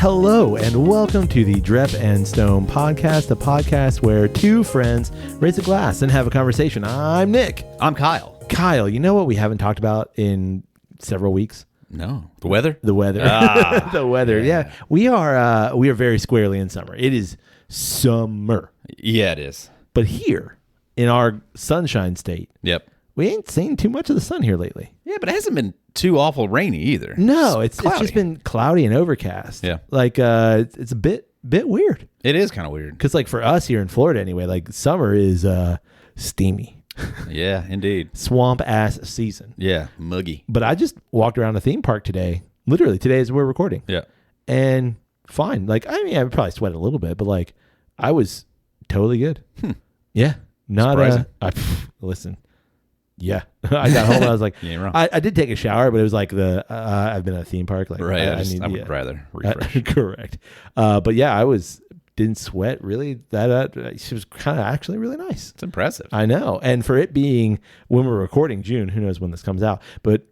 Hello and welcome to the Drep and Stone podcast, a podcast where two friends raise a glass and have a conversation. I'm Nick. I'm Kyle. Kyle, you know what we haven't talked about in several weeks? No. The weather? The weather. The weather. Yeah. We are very squarely in summer. It is summer. Yeah, it is. But here in our sunshine state, Yep. we ain't seen too much of the sun here lately. Yeah, but it hasn't been too awful rainy either. No, it's cloudy. just been cloudy and overcast. Yeah. Like it's a bit weird. It is kind of weird. Because like for us here in Florida anyway, like summer is steamy. Yeah, indeed. Swamp ass season. Yeah, muggy. But I just walked around a theme park today. Literally today as we're recording. Yeah. And fine. Like I mean I probably sweated a little bit, but like I was totally good. Yeah. Not listen. Yeah. I got home and I was like, you ain't wrong. I did take a shower, but it was like I've been at a theme park. Like, right. I would rather refresh. Correct. But yeah, didn't sweat really. It was kind of actually really nice. It's impressive. I know. And for it being when we're recording June, who knows when this comes out, but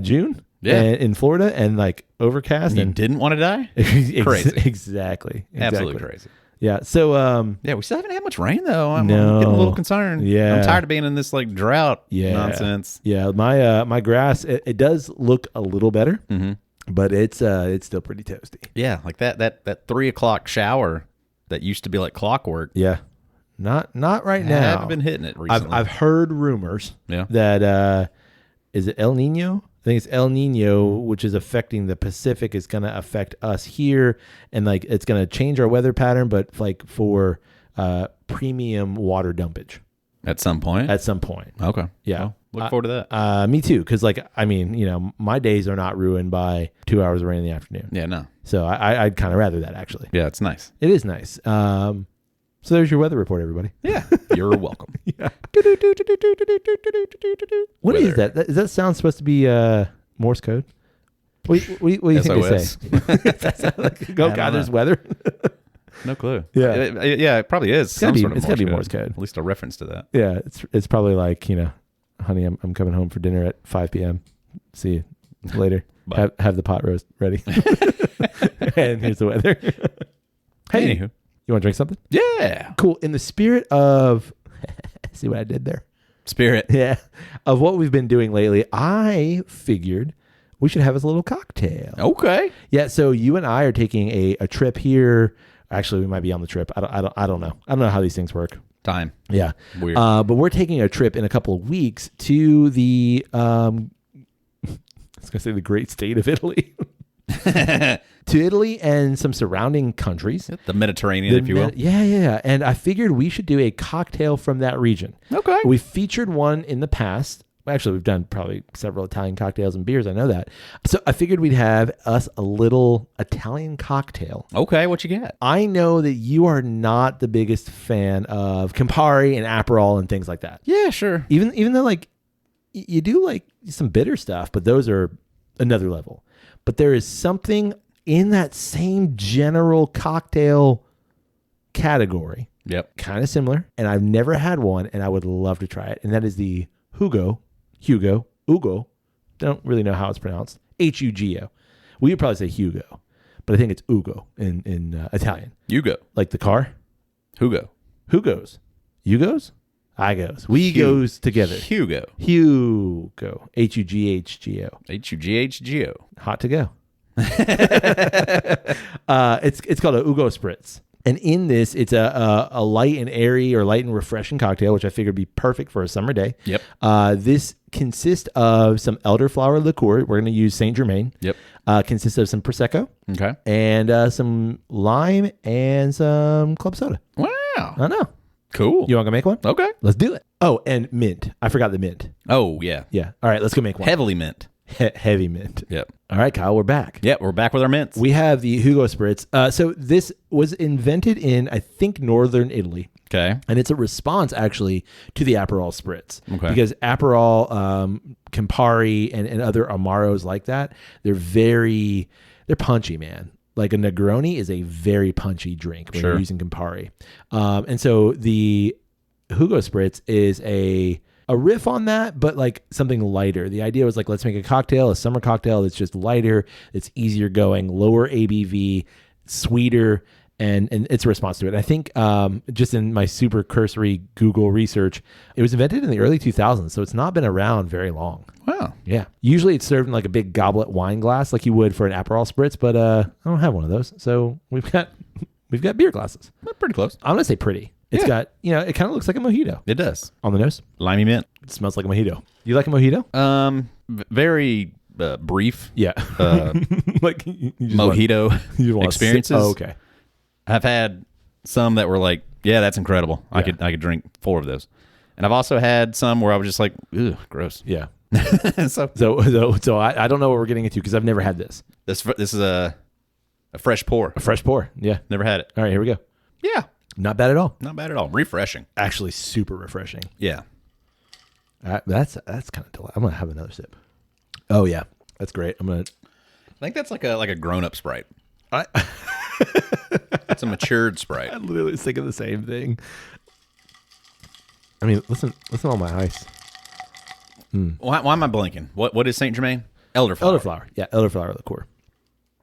June in Florida and like overcast. You and didn't want to die? Crazy. Exactly. Absolutely crazy. Yeah. So, yeah, we still haven't had much rain though. I'm No. getting a little concerned. Yeah. I'm tired of being in this like drought nonsense. Yeah. My grass, it does look a little better, but it's still pretty toasty. Yeah, like that 3 o'clock shower that used to be like clockwork. Yeah. Not right I now. haven't been hitting it recently. I've heard rumors Yeah. that is it El Nino? I think it's El Nino, which is affecting the Pacific, is going to affect us here, and like it's going to change our weather pattern, but like for premium water dumpage At some point. Okay. Yeah. Well, look forward to that. Me too, because like I mean, you know, my days are not ruined by 2 hours of rain in the afternoon. Yeah, no. So I'd kind of rather that actually. Yeah, it's nice. It is nice. So there's your weather report, everybody. Yeah, you're welcome. Yeah. What is that? Is that sound supposed to be Morse code? What do you think they say? Like, oh God, there's weather. No clue. Yeah. It probably is. It's gotta be Morse code. At least a reference to that. Yeah, it's probably like, you know, honey, I'm coming home for dinner at 5 p.m. See you later. Have the pot roast ready. And here's the weather. Hey, Anywho. You want to drink something? Yeah. Cool. In the spirit of, see what I did there? Spirit. Yeah. Of what we've been doing lately, I figured we should have us a little cocktail. Okay. Yeah. So you and I are taking a trip here. Actually, we might be on the trip. I don't know. I don't know how these things work. Time. Yeah. Weird. But we're taking a trip in a couple of weeks to the, I was going to say the great state of Italy. To Italy and some surrounding countries. The Mediterranean, if you will. Yeah. And I figured we should do a cocktail from that region. Okay. We featured one in the past. Actually, we've done probably several Italian cocktails and beers. I know that. So I figured we'd have us a little Italian cocktail. Okay, what you got? I know that you are not the biggest fan of Campari and Aperol and things like that. Yeah, sure. Even though like you do like some bitter stuff, but those are another level. But there is something in that same general cocktail category. Yep. Kind of similar. And I've never had one, and I would love to try it. And that is the Hugo. Don't really know how it's pronounced. Hugo. We would probably say Hugo, but I think it's Ugo in Italian. Hugo. Like the car? Hugo. Hugos. Hugos? I goes. We goes together. Hugo. Hugo. Hughgo. Hughgo. Hot to go. It's called a Hugo Spritz. And in this, it's a light and airy or light and refreshing cocktail, which I figured would be perfect for a summer day. Yep. This consists of some elderflower liqueur. We're going to use Saint Germain. Yep. Consists of some Prosecco. Okay. And some lime and some club soda. Wow. I know. Cool. You want to go make one? Okay. Let's do it. Oh, and mint. I forgot the mint. Oh, yeah. Yeah. All right, let's go make one. Heavily mint. Heavy mint. Yep. All right, Kyle, we're back. Yep, we're back with our mints. We have the Hugo Spritz. So this was invented in, I think, northern Italy. Okay. And it's a response, actually, to the Aperol Spritz. Okay. Because Aperol, Campari, and other Amaros like that, they're punchy, man. Like a Negroni is a very punchy drink when you're using Campari. And so the Hugo Spritz is a riff on that, but like something lighter. The idea was like, let's make a summer cocktail that's just lighter, it's easier going, lower ABV, sweeter, and it's a response to it. I think just in my super cursory Google research, it was invented in the early 2000s, so it's not been around very long. Wow. Yeah. Usually it's served in like a big goblet wine glass like you would for an Aperol Spritz, but I don't have one of those. So we've got beer glasses. They're pretty close. I'm going to say pretty. It's got, it kind of looks like a mojito. It does. On the nose. Limey mint. It smells like a mojito. You like a mojito? Very brief. Yeah. Like mojito experiences. Oh, okay. I've had some that were like, yeah, that's incredible. I could drink 4 of those. And I've also had some where I was just like, ugh, gross. Yeah. So I don't know what we're getting into because I've never had this. This is a fresh pour. A fresh pour. Yeah. Never had it. All right, here we go. Yeah. Not bad at all. Not bad at all. Refreshing. Actually, super refreshing. Yeah. That's kind of delightful. I'm gonna have another sip. Oh yeah, that's great. I think that's like a grown up Sprite. It's a matured Sprite. I literally was thinking the same thing. I mean, listen to all my ice. Why am I blinking? What is Saint Germain? Elderflower. Elderflower. Yeah, elderflower liqueur.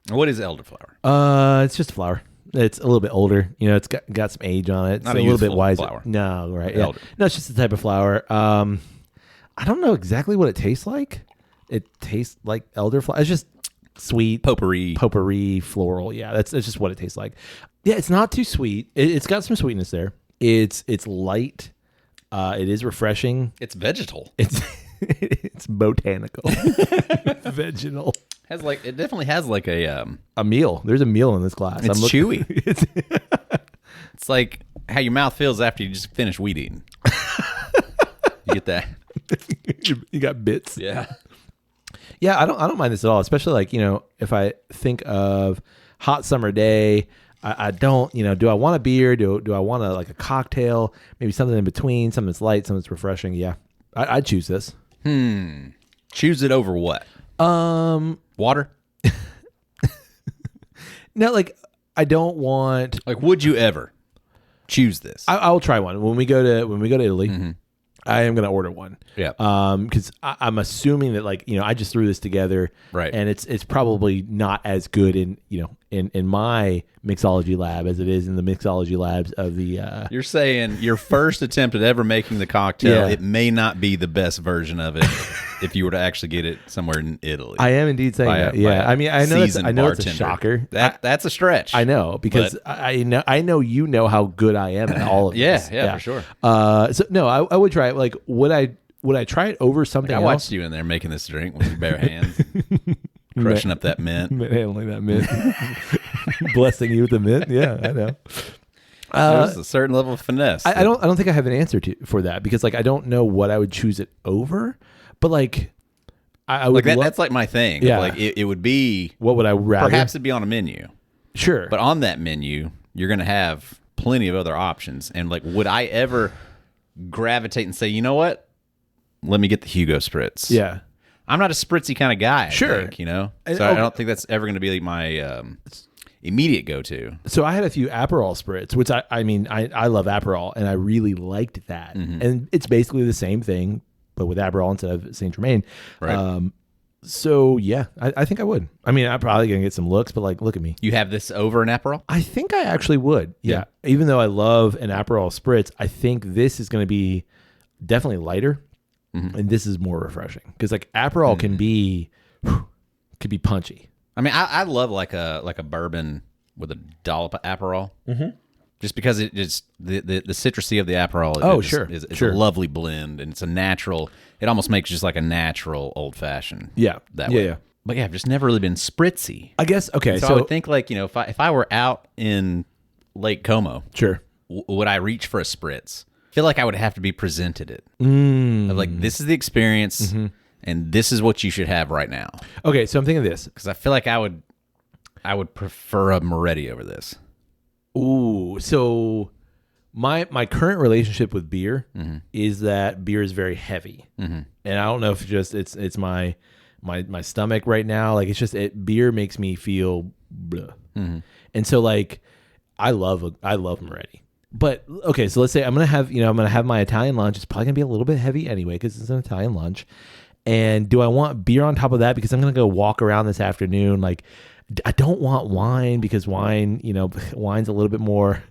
What is elderflower? It's just a flower. It's a little bit older. It's got some age on it. It's Not a a little bit youthful wiser. flower. No, right. Yeah. Elder. No, it's just a type of flower. I don't know exactly what it tastes like. It tastes like elderflower. It's just sweet. Potpourri, floral. Yeah, that's just what it tastes like. Yeah, it's not too sweet. It's got some sweetness there. It's light. It is refreshing. It's vegetal. It's botanical. Vegetal. It definitely has like a meal. There's a meal in this glass. It's chewy. It's like how your mouth feels after you just finish weed eating. You get that? You got bits. Yeah. Yeah, I don't mind this at all, especially like, if I think of hot summer day, I don't, do I want a beer? Do I want like a cocktail? Maybe something in between, something that's light, something that's refreshing. Yeah. I'd choose this. Choose it over what? Water? No, like I don't want. Like, would you ever choose this? I'll try one when we go to Italy. Mm-hmm. I am going to order one. Yeah. Because I'm assuming that I just threw this together. Right. And it's probably not as good in my mixology lab as it is in the mixology labs of the. You're saying your first attempt at ever making the cocktail, it may not be the best version of it if you were to actually get it somewhere in Italy. I am indeed saying that. Yeah. I mean, I know it's a shocker. That's a stretch. I know because I know you know how good I am at all of this. Yeah, for sure. So no, I would try it. Like, would I try it over something else? I watched you in there making this drink with your bare hands, crushing up that mint. Handling that mint. Blessing you with the mint. Yeah, I know. There's a certain level of finesse. I don't think I have an answer for that because I don't know what I would choose it over. But I would that's like my thing. Yeah. Like it would be. What would I rather? Perhaps it'd be on a menu. Sure. But on that menu, you're going to have plenty of other options. And would I ever gravitate and say, you know what? Let me get the Hugo Spritz. Yeah. I'm not a spritzy kind of guy. Sure. I think, So I don't think that's ever going to be my immediate go-to. So I had a few Aperol Spritz, which I love Aperol, and I really liked that. Mm-hmm. And it's basically the same thing, but with Aperol instead of Saint Germain. Right. So yeah, I think I would. I mean, I'm probably gonna get some looks, but look at me. You have this over an Aperol? I think I actually would. Yeah. Even though I love an Aperol Spritz, I think this is going to be definitely lighter, and this is more refreshing because Aperol can be punchy. I mean, I love like a bourbon with a dollop of Aperol. Mm-hmm. Just because it just the citrusy of the Aperol. It's a lovely blend, and it's a natural. It almost makes just like a natural old fashioned. Yeah, that way. Yeah. But yeah, I've just never really been spritzy. I guess okay. So I would think if I were out in Lake Como, sure, would I reach for a spritz? I feel like I would have to be presented it. Of this is the experience, and this is what you should have right now. Okay, so I'm thinking of this because I feel like I would prefer a Moretti over this. Ooh, so my current relationship with beer is that beer is very heavy, and I don't know if it's my stomach right now. Beer makes me feel blah. And so I love Moretti. But okay, so let's say I'm gonna have my Italian lunch. It's probably gonna be a little bit heavy anyway because it's an Italian lunch, And do I want beer on top of that? Because I'm going to go walk around this afternoon. Like, I don't want wine because wine, wine's a little bit more,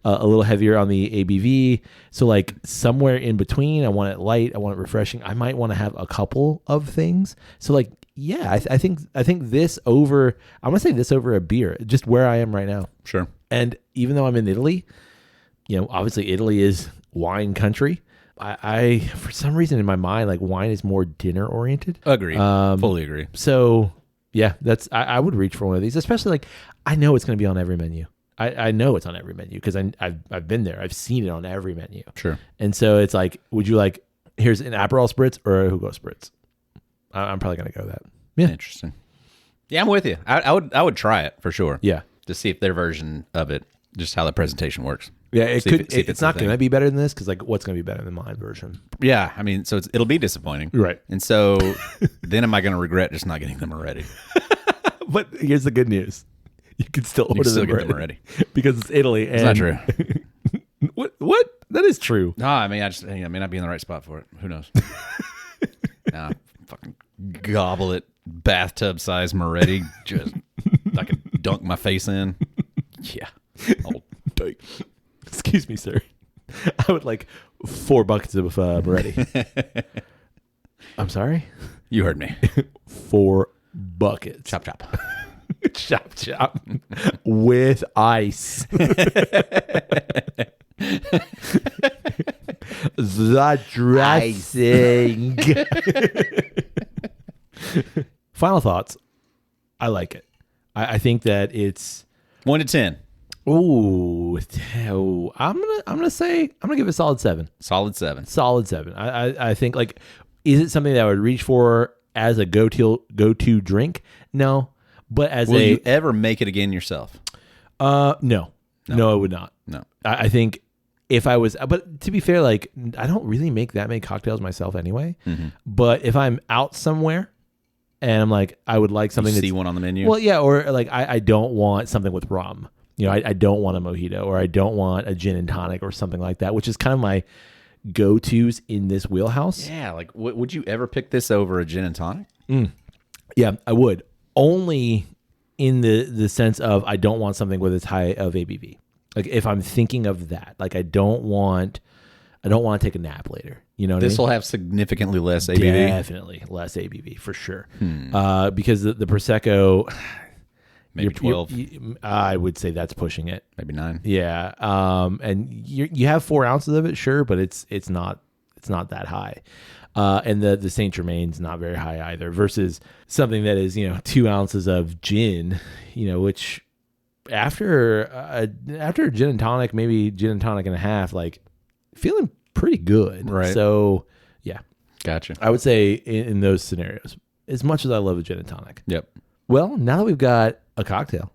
a little heavier on the ABV. So like somewhere in between, I want it light. I want it refreshing. I might want to have a couple of things. So like, yeah, I think this over, I'm going to say this over a beer, just where I am right now. Sure. And even though I'm in Italy, obviously Italy is wine country. I for some reason in my mind, like wine is more dinner oriented. Agree. Fully agree. So yeah, I would reach for one of these, especially like I know it's going to be on every menu. I know it's on every menu because I've been there. I've seen it on every menu. Sure. And so it's like, would you like, here's an Aperol Spritz or a Hugo Spritz? I'm probably going to go that. Yeah. Interesting. Yeah, I'm with you. I would try it for sure. Yeah. To see if their version of it, just how the presentation works. Yeah, it's not going to be better than this because like what's going to be better than my version? Yeah, I mean, so it'll be disappointing, right? And so then am I going to regret just not getting them Moretti? But here's the good news: you can still order them Moretti because it's Italy. And it's not true. What? That is true. No, I mean, I may not be in the right spot for it. Who knows? Nah, fucking goblet, bathtub size Moretti, just I can dunk my face in. Yeah, old dike. Excuse me, sir. I would like 4 buckets of Moretti. I'm sorry? You heard me. 4 buckets. Chop, chop. Chop, chop. With ice. The dressing. Final thoughts. I like it. I think that it's 1 to 10. I'm gonna give it a solid 7. Solid 7. Solid 7. I think like, is it something that I would reach for as a go to drink? No, but as will you ever make it again yourself? No, I would not. No, I think if I was, but to be fair, like I don't really make that many cocktails myself anyway. Mm-hmm. But if I'm out somewhere and I'm like, I would like something. See one on the menu. Well, yeah, or like I don't want something with rum. I don't want a mojito or I don't want a gin and tonic or something like that, which is kind of my go-tos in this wheelhouse. Yeah, like would you ever pick this over a gin and tonic? Yeah, I would. Only in the sense of I don't want something with as high of ABV. Like if I'm thinking of that, like I don't want to take a nap later. You know what this I mean? Will have significantly less ABV? Definitely less ABV for sure. Because the Prosecco... Maybe 12. I would say that's pushing it. Maybe 9. Yeah. And you have 4 ounces of it, sure, but it's not that high. And the Saint Germain's not very high either. Versus something that is 2 ounces of gin, which after a gin and tonic, maybe gin and tonic and a half, like feeling pretty good. Right. So yeah, gotcha. I would say in those scenarios, as much as I love a gin and tonic. Yep. Well, now that we've got a cocktail,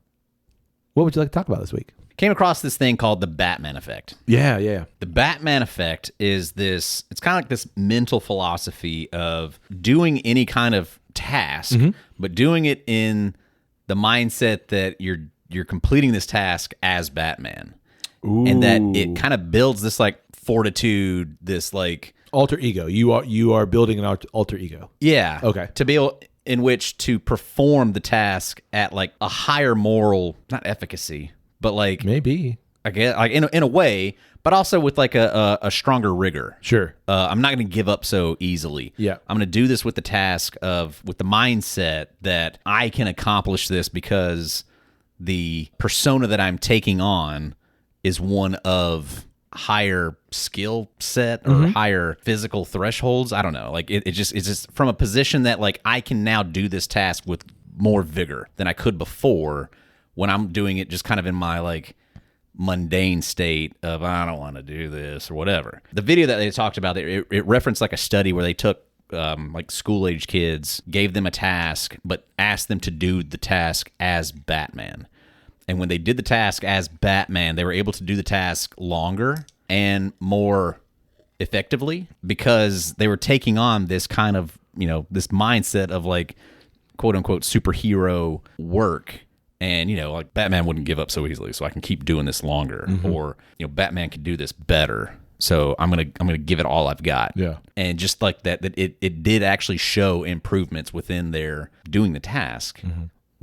what would you like to talk about this week? Came across this thing called the Batman effect. Yeah. The Batman effect is it's kind of like this mental philosophy of doing any kind of task, but doing it in the mindset that you're completing this task as Batman. Ooh. And that it kind of builds this like fortitude, this like alter ego. You are building an alter ego. Yeah. Okay. To be able in which to perform the task at like a higher moral, not efficacy, but like maybe I guess like in a way, but also with like a stronger rigor. Sure. I'm not going to give up so easily. Yeah. I'm going to do this with the task with the mindset that I can accomplish this because the persona that I'm taking on is one of higher skill set or higher physical thresholds. I don't know. Like it's just from a position that like I can now do this task with more vigor than I could before when I'm doing it just kind of in my like mundane state of I don't want to do this or whatever. The video that they talked about, it referenced like a study where they took like school-age kids, gave them a task, but asked them to do the task as Batman. And when they did the task as Batman, they were able to do the task longer and more effectively because they were taking on this kind of, this mindset of like, quote unquote, superhero work. And, like Batman wouldn't give up so easily, so I can keep doing this longer. Or, Batman can do this better. So I'm gonna give it all I've got. Yeah. And just like that it did actually show improvements within their doing the task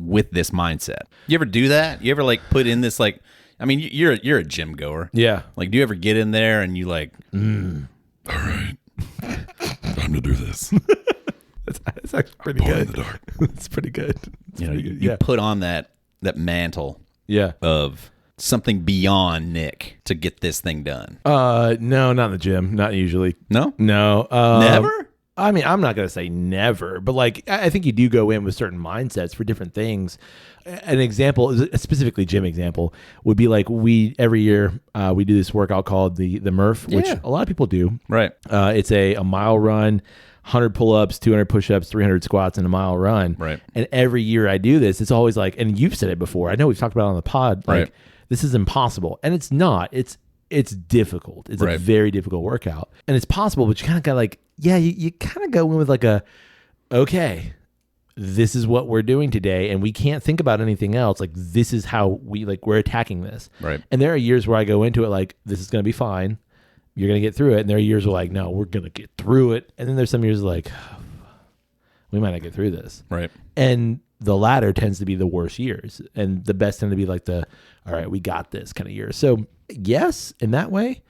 with this mindset. You ever do that? You ever like put in this like, I mean, you're a gym goer. Yeah. Like, do you ever get in there and you like, all right, time to do this. It's actually pretty good. In the dark. It's pretty good. You put on that mantle. Yeah. Of something beyond Nick to get this thing done. No, not in the gym. Not usually. No. Never. I mean, I'm not gonna say never, but like I think you do go in with certain mindsets for different things. An example, a specifically gym example, would be like every year we do this workout called the Murph, which a lot of people do. Right. It's a mile run, 100 pull-ups, 200 push-ups, 300 squats, and a mile run. Right. And every year I do this, it's always like, and you've said it before. I know we've talked about it on the pod. Like, this is impossible, and it's not. It's difficult. It's a very difficult workout, and it's possible, but you kind of got like, you kind of go in with like okay, this is what we're doing today, and we can't think about anything else. Like, this is how we're attacking this. Right. And there are years where I go into it like, this is going to be fine. You're going to get through it. And there are years where like, no, we're going to get through it. And then there's some years like, we might not get through this. Right. And the latter tends to be the worst years. And the best tend to be like all right, we got this kind of years. So yes, in that way,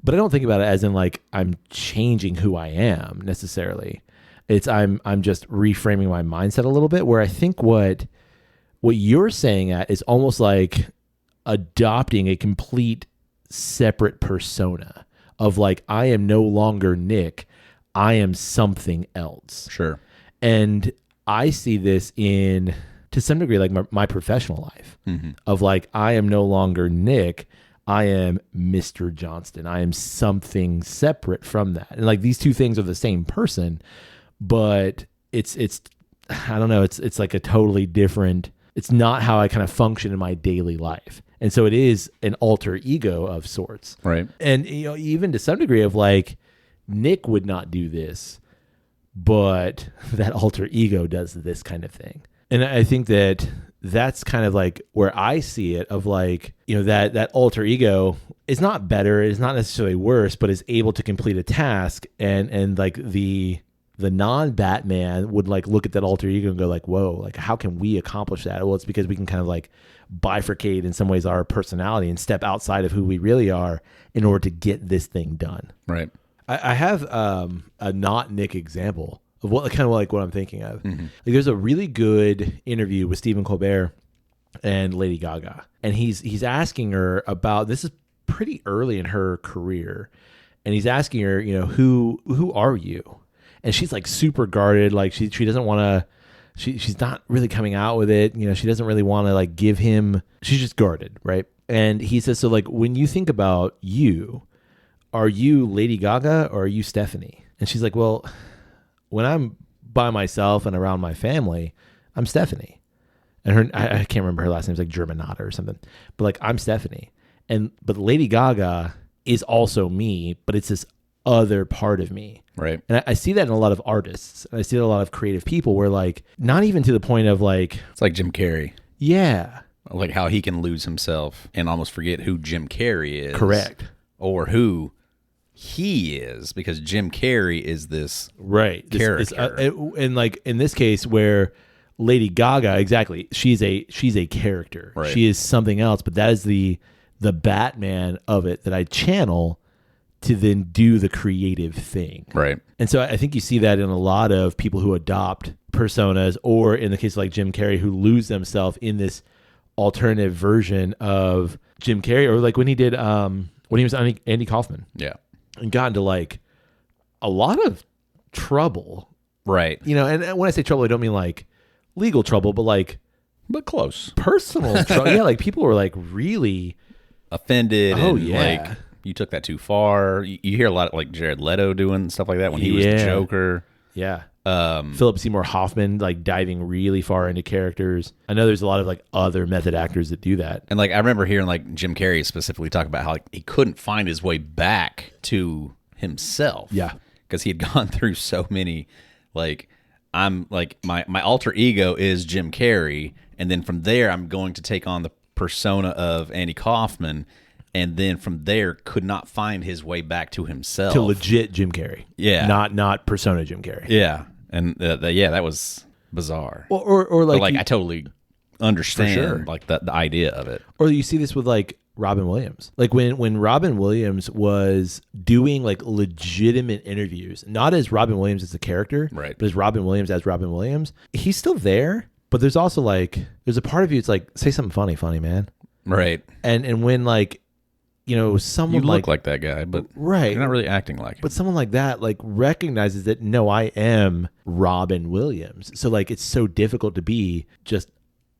but I don't think about it as in like, I'm changing who I am necessarily. It's I'm just reframing my mindset a little bit, where I think what you're saying at is almost like adopting a complete separate persona of like, I am no longer Nick, I am something else. Sure. And I see this in, to some degree, like my professional life of like, I am no longer Nick, I am Mr. Johnston. I am something separate from that. And like, these two things are the same person, but it's I don't know, it's like a totally different, it's not how I kind of function in my daily life. And so it is an alter ego of sorts. Right. And even to some degree of like, Nick would not do this, but that alter ego does this kind of thing. And I think that's kind of like where I see it, of like, that alter ego is not better, it's not necessarily worse, but is able to complete a task, and like the non-Batman would like look at that alter ego and go like, whoa, like how can we accomplish that? Well, it's because we can kind of like bifurcate in some ways our personality and step outside of who we really are in order to get this thing done. Right. I have a not Nick example of what kind of like what I'm thinking of. Like, there's a really good interview with Stephen Colbert and Lady Gaga, and he's asking her about, this is pretty early in her career, and he's asking her, who are you? And she's like super guarded, like she doesn't want to. She's not really coming out with it. She doesn't really want to like give him. She's just guarded, right? And he says, so like, when you think about you, are you Lady Gaga or are you Stephanie? And she's like, well, when I'm by myself and around my family, I'm Stephanie. And I can't remember her last name. It's like Germanata or something. But like, I'm Stephanie. But Lady Gaga is also me, but it's this other part of me. Right. And I see that in a lot of artists. And I see that in a lot of creative people where like, not even to the point of like, it's like Jim Carrey. Yeah. Like how he can lose himself and almost forget who Jim Carrey is. Correct. Or who he is, because Jim Carrey is this character. And like in this case where Lady Gaga, exactly, she's a character. Right. She is something else, but that is the Batman of it that I channel to then do the creative thing. Right. And so I think you see that in a lot of people who adopt personas, or in the case of like Jim Carrey, who lose themselves in this alternative version of Jim Carrey, or like when he did when he was Andy Kaufman. Yeah. And got into like a lot of trouble. Right. And when I say trouble, I don't mean like legal trouble, but close. Personal trouble. Yeah, like people were like really offended. Oh, and yeah. Like, you took that too far. You hear a lot of like Jared Leto doing stuff like that when he was the Joker. Yeah. Philip Seymour Hoffman like diving really far into characters. I know there's a lot of like other method actors that do that. And like I remember hearing like Jim Carrey specifically talk about how like, he couldn't find his way back to himself. Yeah. Because he had gone through so many, like, I'm like my alter ego is Jim Carrey, and then from there I'm going to take on the persona of Andy Kaufman. and then from there could not find his way back to himself. To legit Jim Carrey. Yeah. Not persona Jim Carrey. Yeah. And that was bizarre. Or like I totally understand sure. like the idea of it. Or you see this with like Robin Williams. Like when Robin Williams was doing like legitimate interviews, not as Robin Williams as the character, right, but as Robin Williams, he's still there, but there's also like, there's a part of you, it's like, say something funny, man. Right. And when like, you know, someone you look like that guy, but right, you're not really acting like him. But someone like that like recognizes that, no, I am Robin Williams. So like, it's so difficult to be just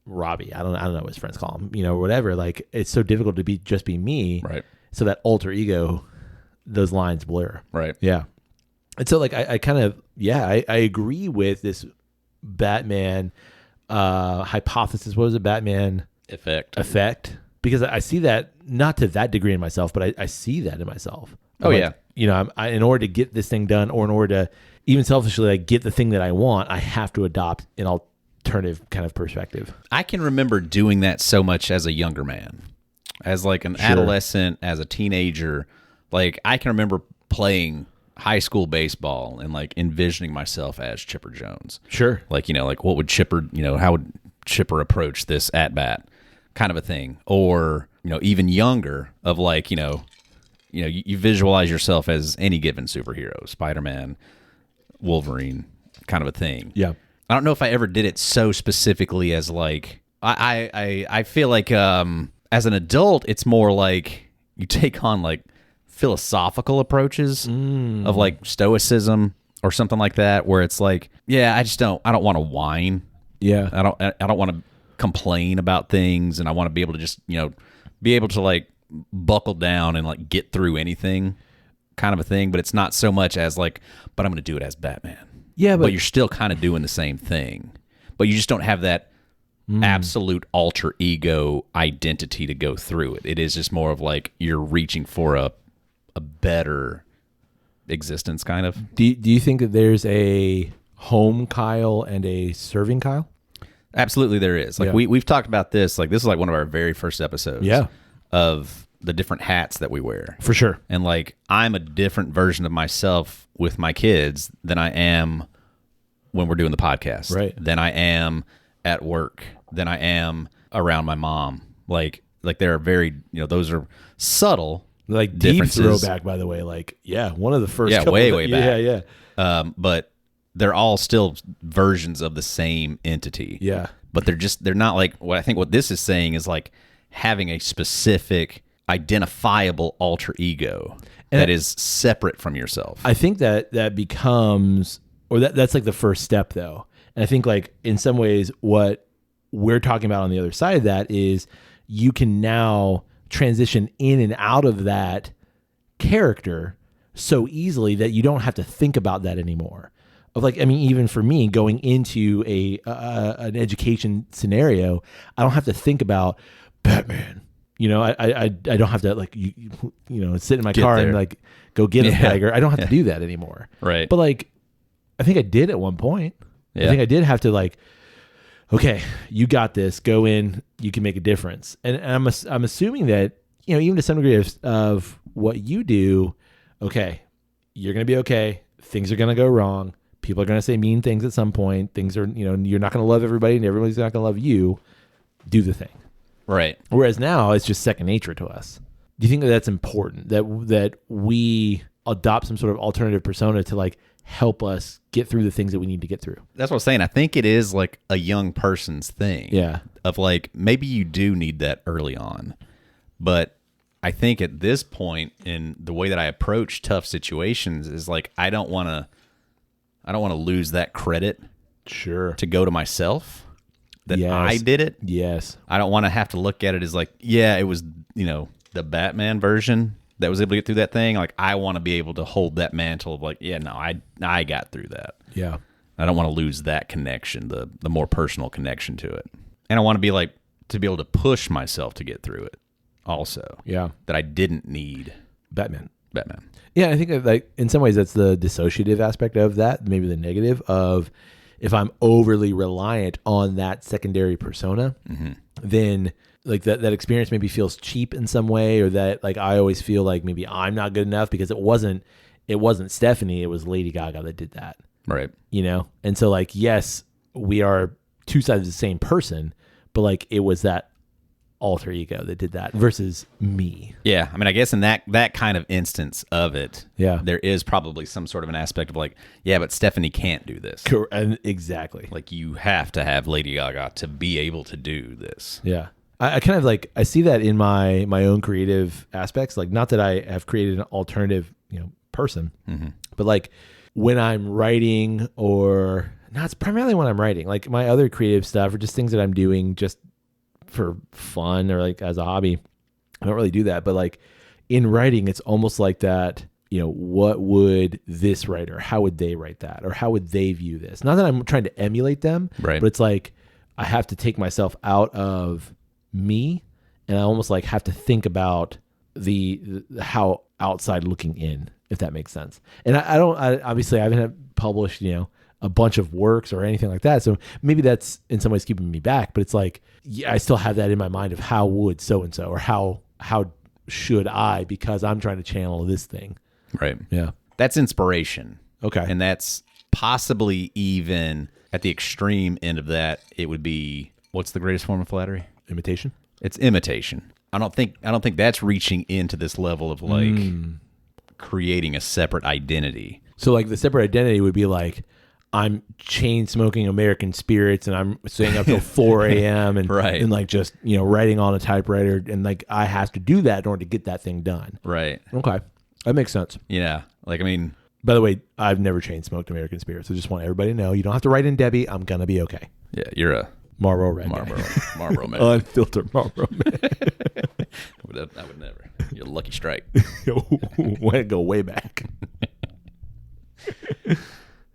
Robbie. I don't know what his friends call him, you know, whatever. Like, it's so difficult to be me. Right. So that alter ego, those lines blur. Right. Yeah. And so like, I kind of, I agree with this Batman hypothesis. What was it? Batman effect. Because I see that, not to that degree in myself, but I see that in myself. Oh, like, yeah. You know, in order to get this thing done, or in order to even selfishly like get the thing that I want, I have to adopt an alternative kind of perspective. I can remember doing that so much as a younger man, as like an adolescent, as a teenager. Like, I can remember playing high school baseball and like envisioning myself as Chipper Jones. Sure. Like, you know, like what would Chipper, you know, how would Chipper approach this at bat kind of a thing? Or, you know, even younger of like, you visualize yourself as any given superhero, Spider-Man, Wolverine, kind of a thing. Yeah. I don't know if I ever did it so specifically as like, I feel like as an adult, it's more like you take on like philosophical approaches of like stoicism or something like that, where it's like, I don't want to whine. Yeah. I don't want to complain about things, and I want to be able to just, be able to like buckle down and like get through anything kind of a thing. But it's not so much as like, but I'm going to do it as Batman. Yeah, but you're still kind of doing the same thing, but you just don't have that absolute alter ego identity to go through it. It is just more of like you're reaching for a better existence, kind of. Do you think that there's a home Kyle and a serving Kyle? Absolutely, there is. Like we've talked about this. Like, this is like one of our very first episodes. Yeah. Of the different hats that we wear. For sure. And like, I'm a different version of myself with my kids than I am when we're doing the podcast. Right. Than I am at work. Than I am around my mom. Like there are very, those are subtle. Like deep throwback, by the way. Like, one of the first. Yeah, way back. Yeah. But they're all still versions of the same entity. Yeah. But they're not like, what this is saying is like having a specific identifiable alter ego that is separate from yourself. I think that becomes, or that's like the first step though. And I think like in some ways what we're talking about on the other side of that is you can now transition in and out of that character so easily that you don't have to think about that anymore. Of like, I mean, even for me going into an education scenario, I don't have to think about Batman. I don't have to like sit in my car and like go get a tiger. I don't have to do that anymore. Right. But like, I think I did at one point. Yeah. I think I did have to like, okay, you got this. Go in. You can make a difference. And I'm assuming that even to some degree of what you do, okay, you're gonna be okay. Things are gonna go wrong. People are gonna say mean things at some point. Things are you're not gonna love everybody, and everybody's not gonna love you. Do the thing. Right. Whereas now it's just second nature to us. Do you think that that's important, that we adopt some sort of alternative persona to like help us get through the things that we need to get through? That's what I'm saying. I think it is like a young person's thing. Yeah. Of like, maybe you do need that early on. But I think at this point in the way that I approach tough situations is like, I don't want to lose that credit. Sure. To go to myself. That I did it. Yes. I don't want to have to look at it as like, it was, the Batman version that was able to get through that thing. Like, I want to be able to hold that mantle of like, I got through that. Yeah. I don't want to lose that connection, the more personal connection to it. And I want to be like, to be able to push myself to get through it also. Yeah. That I didn't need Batman. Yeah. I think that like in some ways that's the dissociative aspect of that, maybe the negative of, if I'm overly reliant on that secondary persona, then like that experience maybe feels cheap in some way, or that like I always feel like maybe I'm not good enough because it wasn't Stephanie, it was Lady Gaga that did that. Right. You know? And so like, yes, we are two sides of the same person, but like it was that alter ego that did that versus me. Yeah. I mean, I guess in that kind of instance of it, there is probably some sort of an aspect of like, yeah, but Stephanie can't do this. And exactly. Like you have to have Lady Gaga to be able to do this. Yeah. I kind of like, I see that in my own creative aspects. Like, not that I have created an alternative, person, but like when I'm writing, or no, it's primarily when I'm writing, like my other creative stuff or just things that I'm doing just for fun or like as a hobby, I don't really do that. But like in writing, it's almost like that, what would this writer, how would they write that? Or how would they view this? Not that I'm trying to emulate them, right? But it's like, I have to take myself out of me, and I almost like have to think about the how outside looking in, if that makes sense. And I obviously I haven't published, a bunch of works or anything like that. So maybe that's in some ways keeping me back, but it's like, yeah, I still have that in my mind of how would so-and-so, or how should I, because I'm trying to channel this thing. Right. Yeah. That's inspiration. Okay. And that's possibly even at the extreme end of that, it would be, what's the greatest form of flattery? Imitation. It's imitation. I don't think that's reaching into this level of like creating a separate identity. So like the separate identity would be like, I'm chain smoking American spirits and I'm staying up till 4 a.m. and right. And like just, writing on a typewriter, and like I have to do that in order to get that thing done. Right. Okay. That makes sense. Yeah. Like, I mean, by the way, I've never chain smoked American spirits. I just want everybody to know you don't have to write in Debbie. I'm going to be okay. Yeah. You're a Marlboro Red. Marlboro man. Unfiltered Marlboro man. I would never. You're a lucky strike. Way to go way back.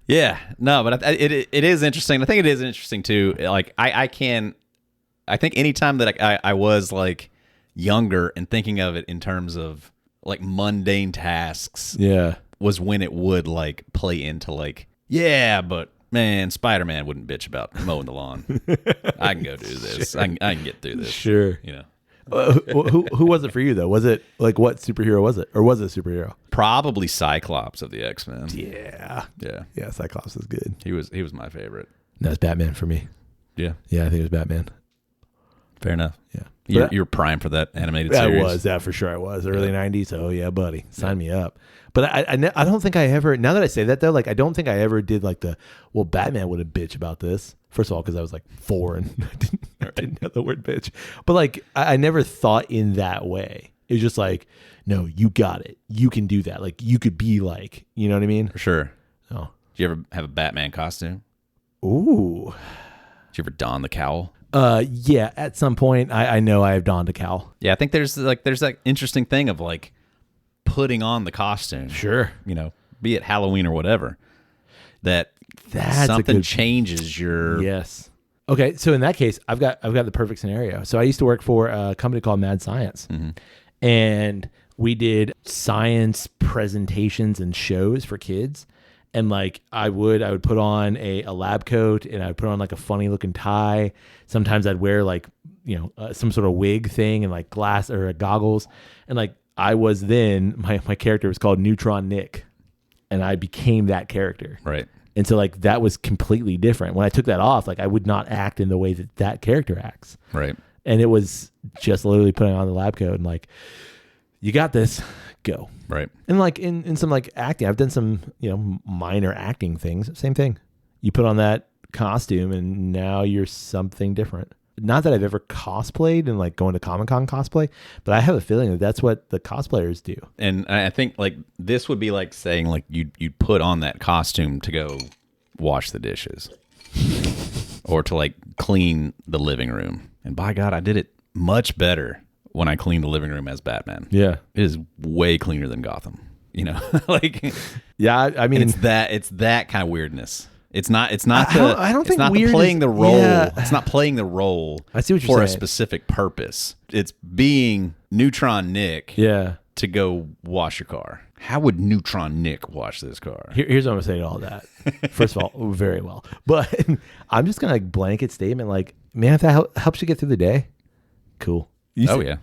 Yeah, no, but it is interesting. I think it is interesting too. Like I think anytime that I was like younger and thinking of it in terms of like mundane tasks, was when it would like play into like, yeah, but man, Spider-Man wouldn't bitch about mowing the lawn. I can go do this. Sure. I can get through this. Sure. Who was it for you though? Was it like, what superhero was it, or was it a superhero? Probably Cyclops of the X-Men. Yeah. Cyclops is good. He was my favorite. No, it's Batman for me. Yeah. I think it was Batman. Fair enough. Yeah. You're prime for that animated series. I was. That for sure I was. Early 90s. Oh yeah, buddy. Sign me up. But I don't think I ever, now that I say that though, like I don't think I ever did like Batman would have bitch about this. First of all, because I was like 4 and I didn't know the word bitch. But like I never thought in that way. It was just like, no, you got it. You can do that. Like you could be like, you know what I mean? For sure. Oh. Did you ever have a Batman costume? Ooh. Did you ever don the cowl? Yeah, at some point I know I have donned a cowl. Yeah, I think there's that interesting thing of like putting on the costume. Sure. Be it Halloween or whatever. That's something changes your. Yes. Okay, so in that case, I've got the perfect scenario. So I used to work for a company called MadScience, and we did science presentations and shows for kids. And like I would put on a lab coat, and I would put on like a funny looking tie. Sometimes I'd wear like some sort of wig thing and like glass or goggles. And like I was then my character was called Neutron Nick, and I became that character. Right. And so like that was completely different. When I took that off, like I would not act in the way that character acts. Right. And it was just literally putting on the lab coat and like, you got this, go. Right. And like in some like acting, I've done some, minor acting things. Same thing. You put on that costume and now you're something different. Not that I've ever cosplayed and like going to Comic-Con cosplay, but I have a feeling that that's what the cosplayers do. And I think like this would be like saying like you'd put on that costume to go wash the dishes or to like clean the living room. And by God, I did it much better when I cleaned the living room as Batman. Yeah. It is way cleaner than Gotham, like, yeah, I mean, it's that kind of weirdness. It's not. I don't think not weird playing is, the role. Yeah. It's not playing the role. I see what you're for saying. a specific purpose. It's being Neutron Nick. Yeah. To go wash your car. How would Neutron Nick wash this car? Here's what I'm gonna say to all that. First of all, very well, but I'm just gonna like blanket statement like, man, if that helps you get through the day, Cool. Oh, yeah.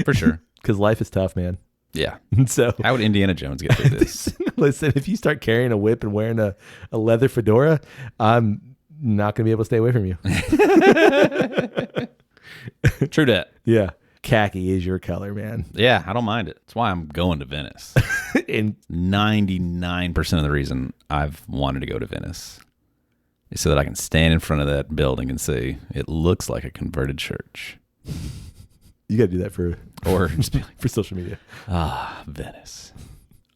For sure. Because life is tough, man. Yeah. So how would Indiana Jones get through this? Listen, if you start carrying a whip and wearing a leather fedora, I'm not going to be able to stay away from you. True that. Yeah. Khaki is your color, man. Yeah, I don't mind it. That's why I'm going to Venice. And 99% of the reason I've wanted to go to Venice is so that I can stand in front of that building and say, it looks like a converted church. You got to do that for social media. Venice.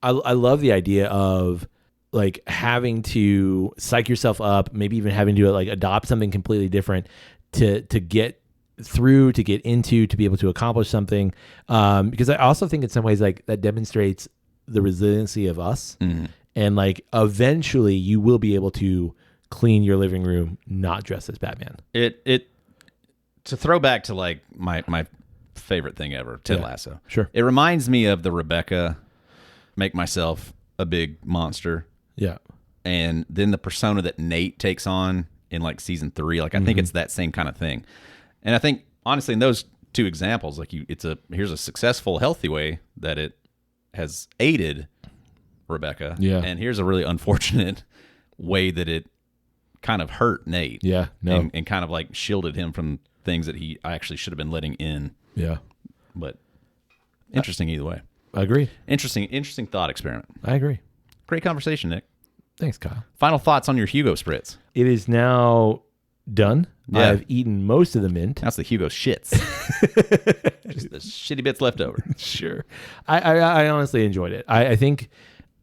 I love the idea of like having to psych yourself up, maybe even having to like adopt something completely different to get through, to get into, to be able to accomplish something. Because I also think in some ways like that demonstrates the resiliency of us. Mm-hmm. And like eventually you will be able to clean your living room not dressed as Batman. It to throw back to like my favorite thing ever, Ted Lasso. Sure. It reminds me of the Rebecca make myself a big monster. Yeah. And then the persona that Nate takes on in like season 3, like I think it's that same kind of thing. And I think honestly in those two examples, like here's a successful, healthy way that it has aided Rebecca. Yeah. And here's a really unfortunate way that it kind of hurt Nate. Yeah. No. And kind of like shielded him from things that he actually should have been letting in. Yeah. But interesting either way. I agree. Interesting thought experiment. I agree. Great conversation, Nick. Thanks, Kyle. Final thoughts on your Hugo Spritz. It is now done. Yeah. I've eaten most of the mint. That's the Hugo shits. Just the shitty bits left over. Sure. I honestly enjoyed it. I think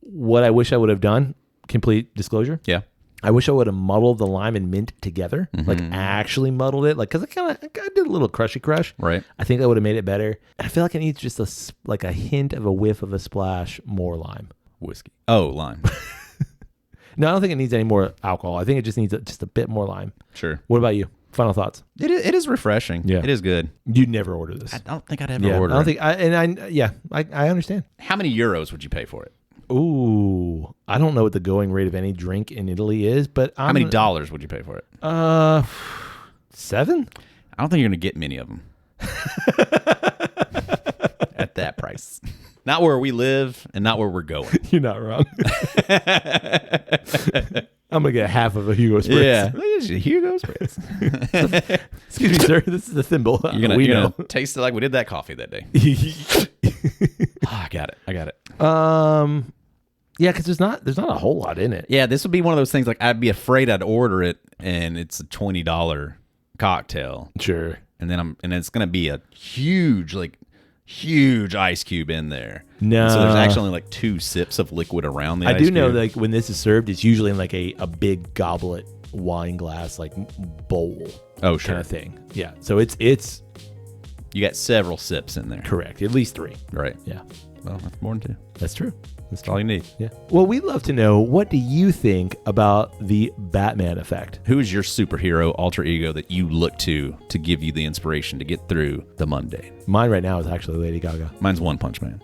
what I wish I would have done, complete disclosure. Yeah. I wish I would have muddled the lime and mint together, like actually muddled it, like because I did a little crushy crush. Right. I think that would have made it better. And I feel like it needs just a hint of a whiff of a splash more lime. Whiskey. Oh, lime. No, I don't think it needs any more alcohol. I think it just needs just a bit more lime. Sure. What about you? Final thoughts? It is refreshing. Yeah. It is good. You'd never order this. I don't think I'd ever order it. I understand. How many euros would you pay for it? Ooh, I don't know what the going rate of any drink in Italy is, but how many dollars would you pay for it? 7? I don't think you're going to get many of them at that price. Not where we live and not where we're going. You're not wrong. I'm going to get half of a Hugo Spritz. Yeah. Hugo Spritz. Excuse me, sir. This is a thimble. You're going to taste it like we did that coffee that day. I got it. Yeah, because there's not a whole lot in it. Yeah, this would be one of those things like I'd be afraid I'd order it and it's a $20 cocktail. Sure. And it's going to be a huge ice cube in there. No. And so there's actually only like 2 sips of liquid around the ice cube. I do know like when this is served, it's usually in like a big goblet wine glass, like bowl. Oh, sure. Kind of thing. Yeah. So it's you got several sips in there. Correct. At least 3. Right. Yeah. Well, that's more than 2. That's true. That's all you need. Yeah. Well, we'd love to know, what do you think about the Batman effect? Who is your superhero alter ego that you look to give you the inspiration to get through the mundane? Mine right now is actually Lady Gaga. Mine's One Punch Man.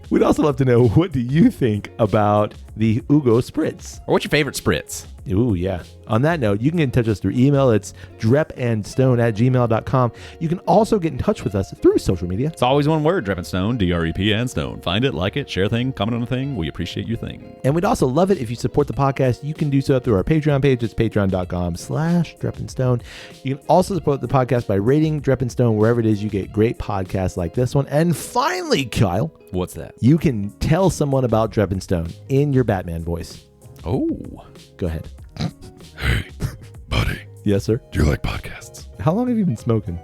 We'd also love to know, what do you think about the Hugo Spritz? Or what's your favorite Spritz? Ooh, yeah. On that note, you can get in touch with us through email. It's drepandstone@gmail.com. You can also get in touch with us through social media. It's always one word, Drep and Stone, DREP and Stone. Find it, like it, share a thing, comment on a thing. We appreciate your thing. And we'd also love it if you support the podcast. You can do so through our Patreon page. It's patreon.com/drepandstone. You can also support the podcast by rating Drep and Stone wherever it is you get great podcasts like this one. And finally, Kyle. What's that? You can tell someone about Drep and Stone in your Batman voice. Oh. Go ahead. Hey, buddy. Yes, sir? Do you like podcasts? How long have you been smoking?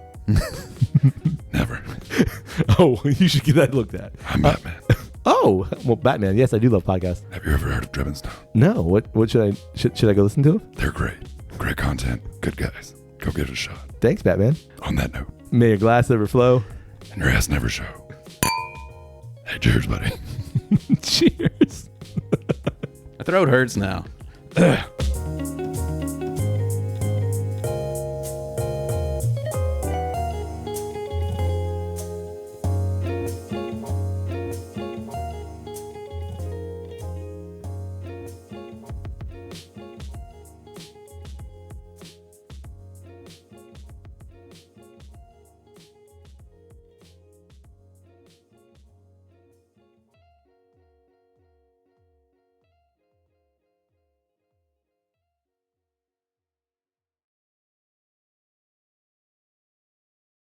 Never. Oh, you should get that looked at. I'm Batman. Oh, well, Batman. Yes, I do love podcasts. Have you ever heard of Drep and Stone? No. What should I go listen to? They're great. Great content. Good guys. Go give it a shot. Thanks, Batman. On that note. May your glass ever flow. And your ass never show. Hey, cheers, buddy. Cheers. My throat hurts now. Ugh.